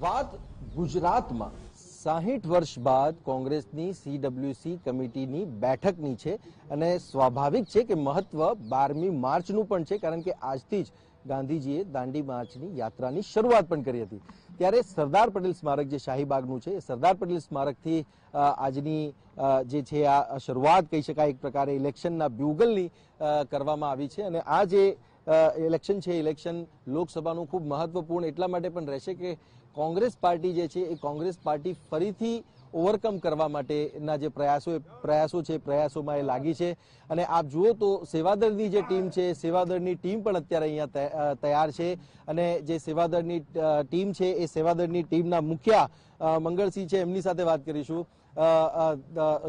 વાત ગુજરાતમાં 60 વર્ષ બાદ કોંગ્રેસની CWC કમિટીની બેઠકની છે અને સ્વાભાવિક છે કે મહત્વ 12મી માર્ચનું પણ છે, કારણ કે આજથી જ ગાંધીજીએ દાંડી માર્ચની યાત્રાની શરૂઆત પણ કરી હતી। ત્યારે સરદાર પટેલ સ્મારક જે શાહીબાગનું છે, સરદાર પટેલ સ્મારકથી આજની જે છે આ શરૂઆત કહી શકાય એક પ્રકારે ઇલેક્શનના બ્યુગલની કરવામાં આવી છે। અને આ જે ઇલેક્શન છે, ઇલેક્શન લોકસભાનું ખૂબ મહત્વપૂર્ણ એટલા માટે પણ રહેશે કે કોંગ્રેસ પાર્ટી જે છે એ કોંગ્રેસ પાર્ટી ફરીથી ઓવરકમ કરવા માટેના જે પ્રયાસો છે પ્રયાસોમાં એ લાગી છે। અને આપ જુઓ તો સેવાદળની જે ટીમ છે, સેવાદળની ટીમ પણ અત્યારે અહીંયા તૈયાર છે અને જે સેવાદળની ટીમ છે એ સેવાદળની ટીમના મુખિયા મંગળસિંહ છે, એમની સાથે વાત કરીશું।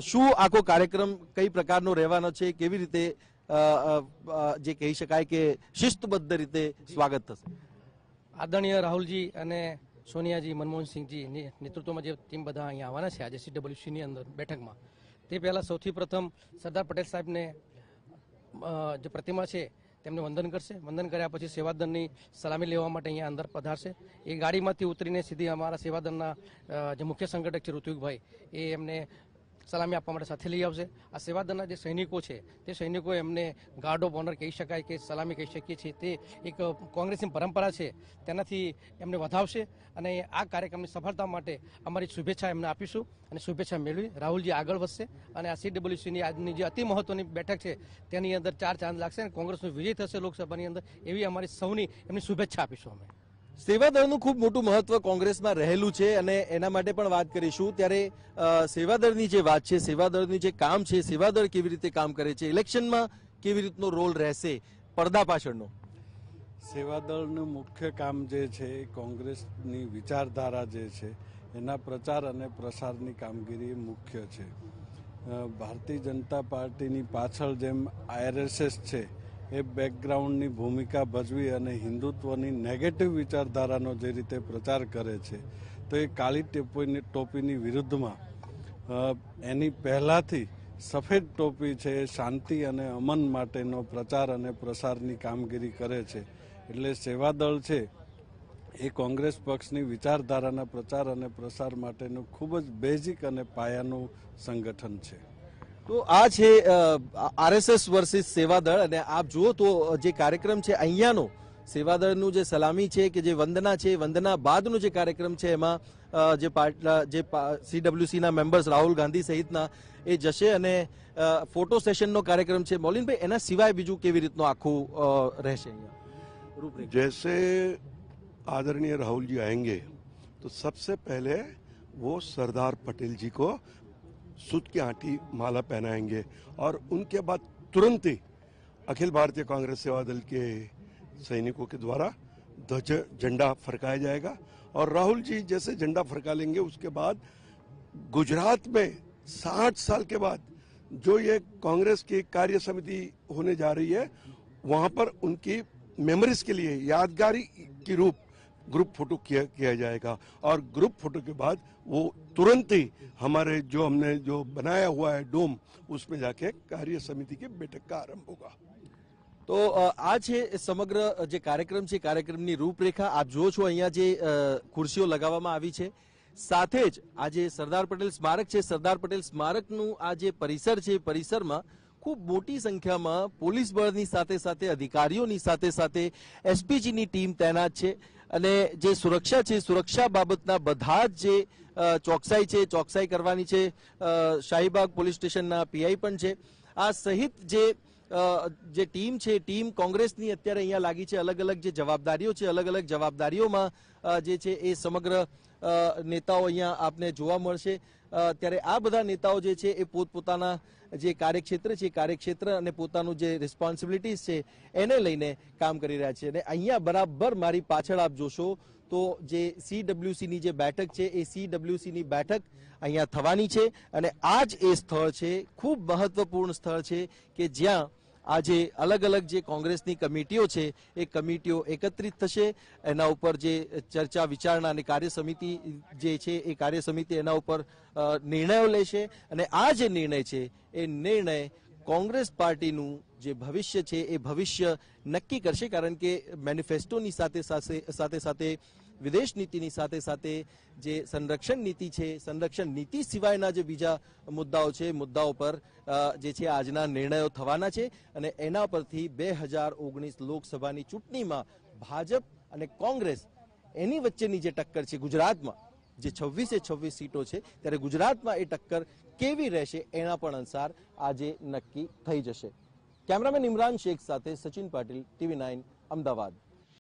શું આખો કાર્યક્રમ કઈ પ્રકારનો રહેવાનો છે, કેવી રીતે જે કહી શકાય કે શિસ્તબદ્ધ રીતે સ્વાગત થશે? આદરણીય રાહુલજી અને સોનિયાજી, મનમોહનસિંહજીની નેતૃત્વમાં જે ટીમ બધા અહીંયા આવવાના છે આજે CWCની અંદર બેઠકમાં, તે પહેલાં સૌથી પ્રથમ સરદાર પટેલ સાહેબને જે પ્રતિમા છે તેમને વંદન કરશે। વંદન કર્યા પછી સેવાદળની સલામી લેવા માટે અહીંયા અંદર પધારશે। એ ગાડીમાંથી ઉતરીને સીધી અમારા સેવાદળના જે મુખ્ય સંગઠક છે ઋત્વિકભાઈ, એ એમને સલામી આપવા માટે સાથે લઈ આવશે। આ સેવાદળના જે સૈનિકો છે તે સૈનિકો એમને ગાર્ડ ઓફ ઓનર કહી શકાય કે સલામી કહી શકીએ છીએ, તે એક કોંગ્રેસની પરંપરા છે તેનાથી એમને વધાવશે અને આ કાર્યક્રમની સફળતા માટે અમારી શુભેચ્છા એમને આપીશું અને શુભેચ્છા મેળવી રાહુલજી આગળ વધશે અને આ CWCની આજની જે અતિ મહત્વની બેઠક છે તેની અંદર 4 ચાંદ લાગશે અને કોંગ્રેસનો વિજય થશે લોકસભાની અંદર, એવી અમારી સૌની એમની શુભેચ્છા આપીશું અમે। સેવાદળનું ખૂબ મોટું મહત્વ કોંગ્રેસમાં રહેલું છે અને એના માટે પણ વાત કરીશું। ત્યારે સેવાદળની જે વાત છે, સેવાદળનું જે કામ છે, સેવાદળ કેવી રીતે કામ કરે છે, ઇલેક્શનમાં કેવી રીતનો રોલ રહેશે પડદા પાછળનો? સેવાદળનું મુખ્ય કામ જે છે એ કોંગ્રેસની વિચારધારા જે છે એના પ્રચાર અને પ્રસારની કામગીરી મુખ્ય છે। ભારતીય જનતા પાર્ટીની પાછળ જેમ RSS છે એ બેકગ્રાઉન્ડની ભૂમિકા ભજવી અને હિન્દુત્વની નેગેટિવ વિચારધારાનો જે રીતે પ્રચાર કરે છે, તો એ કાળી ટોપીની વિરુદ્ધમાં એની પહેલાંથી સફેદ ટોપી છે એ શાંતિ અને અમન માટેનો પ્રચાર અને પ્રસારની કામગીરી કરે છે। એટલે સેવાદળ છે એ કોંગ્રેસ પક્ષની વિચારધારાના પ્રચાર અને પ્રસાર માટેનું ખૂબ જ બેઝિક અને પાયાનું સંગઠન છે। તો આ છે RSS વર્સિસ સેવાદળ અને આપ જુઓ તો જે કાર્યક્રમ છે અહીંયાનો સેવાદળનું જે સલામી છે કે જે વંદના છે, વંદના બાદનો જે કાર્યક્રમ છે એમાં જે CWCના મેમ્બર્સ રાહુલ ગાંધી સહિતના એ જશે અને ફોટો સેશનનો કાર્યક્રમ છે। મૌલિનભાઈ, એના સિવાય બીજું કેવી રીતનું આખું રહેશે અહીંયા? जैसे आदरणीय राहुल जी आएंगे तो सबसे पहले वो सरदार पटेल जी को सूत की आटी माला पहनाएंगे और उनके बाद तुरंत ही अखिल भारतीय कांग्रेस सेवा दल के सैनिकों के द्वारा ध्वज झंडा फरकाया जाएगा। और राहुल जी जैसे झंडा फरका लेंगे उसके बाद गुजरात में 60 साल के बाद जो ये कांग्रेस की कार्य समिति होने जा रही है, वहां पर उनकी मेमोरीज के लिए यादगारी के रूप ग्रुप फोटो किया जाएगा और ग्रुप फोटो के बाद वो तुरंत ही हमारे जो हमने जो बनाया हुआ है डोम, उसमें जाके कार्य समिति की बैठक का आरंभ होगा। તો આ છે સમગ્ર જે કાર્યક્રમ છે, કાર્યક્રમની રૂપરેખા આપ જુઓ છો। અહીંયા જે ખુરશીઓ લગાવવામાં આવી છે, સાથે જ આ જે સરદાર પટેલ સ્મારક છે, સરદાર પટેલ સ્મારકનું આ જે પરિસર છે, પરિસરમાં ખૂબ મોટી સંખ્યામાં પોલીસ બળની સાથે સાથે અધિકારીઓની સાથે સાથે SPGની ટીમ તૈનાત છે અને જે સુરક્ષા છે, સુરક્ષા બાબતના બધા જ જે ચોકસાઈ છે, ચોકસાઈ કરવાની છે। શાહીબાગ પોલીસ સ્ટેશનના PI પણ છે। આ સહિત જે ટીમ છે, ટીમ કોંગ્રેસની અત્યારે અહીંયા લાગી છે। અલગ અલગ જે જવાબદારીઓ છે, અલગ અલગ જવાબદારીઓમાં જે છે એ સમગ્ર નેતાઓ અહીંયા આપને જોવા મળશે। ત્યારે આ બધા નેતાઓ જે છે એ પોતપોતાના જે કાર્યક્ષેત્ર છે, કાર્યક્ષેત્ર અને પોતાનું જે રિસ્પોન્સિબિલિટીઝ છે એને લઈને કામ કરી રહ્યા છે। અને અહીંયા બરાબર મારી પાછળ આપ જોશો તો જે CWCની જે બેઠક છે એ CWCની બેઠક અહીંયા થવાની છે અને આ જ એ સ્થળ છે, ખૂબ મહત્વપૂર્ણ સ્થળ છે કે જ્યાં આજે अलग अलग જે કોંગ્રેસની કમિટીઓ છે એ કમિટીઓ એકત્રિત થશે, એના ઉપર જે ચર્ચા વિચારણા અને કાર્ય સમિતિ જે છે એ કાર્ય સમિતિ એના ઉપર નિર્ણયો લેશે અને આ જે નિર્ણય છે એ નિર્ણય કોંગ્રેસ પાર્ટીનું જે ભવિષ્ય છે એ ભવિષ્ય નક્કી કરશે, કારણ કે મેનિફેસ્ટોની સાથે વિદેશ નીતિની સાથે જે સંરક્ષણ નીતિ છે, સંરક્ષણ નીતિ સિવાયના જે બીજા મુદ્દાઓ છે, મુદ્દાઓ પર જે છે આજના નિર્ણયો થવાના છે અને એના પરથી 2019 લોકસભાની ચૂંટણીમાં ભાજપ અને કોંગ્રેસ એની વચ્ચેની જે ટક્કર છે ગુજરાતમાં, જે 26 સીટો છે, ત્યારે ગુજરાતમાં એ ટક્કર કેવી રહેશે એના પણ અનુસાર આજે નક્કી થઈ જશે. કેમેરામેન ઇમરાન શેખ સાથે સચિન પાટીલ, TV9 અમદાવાદ.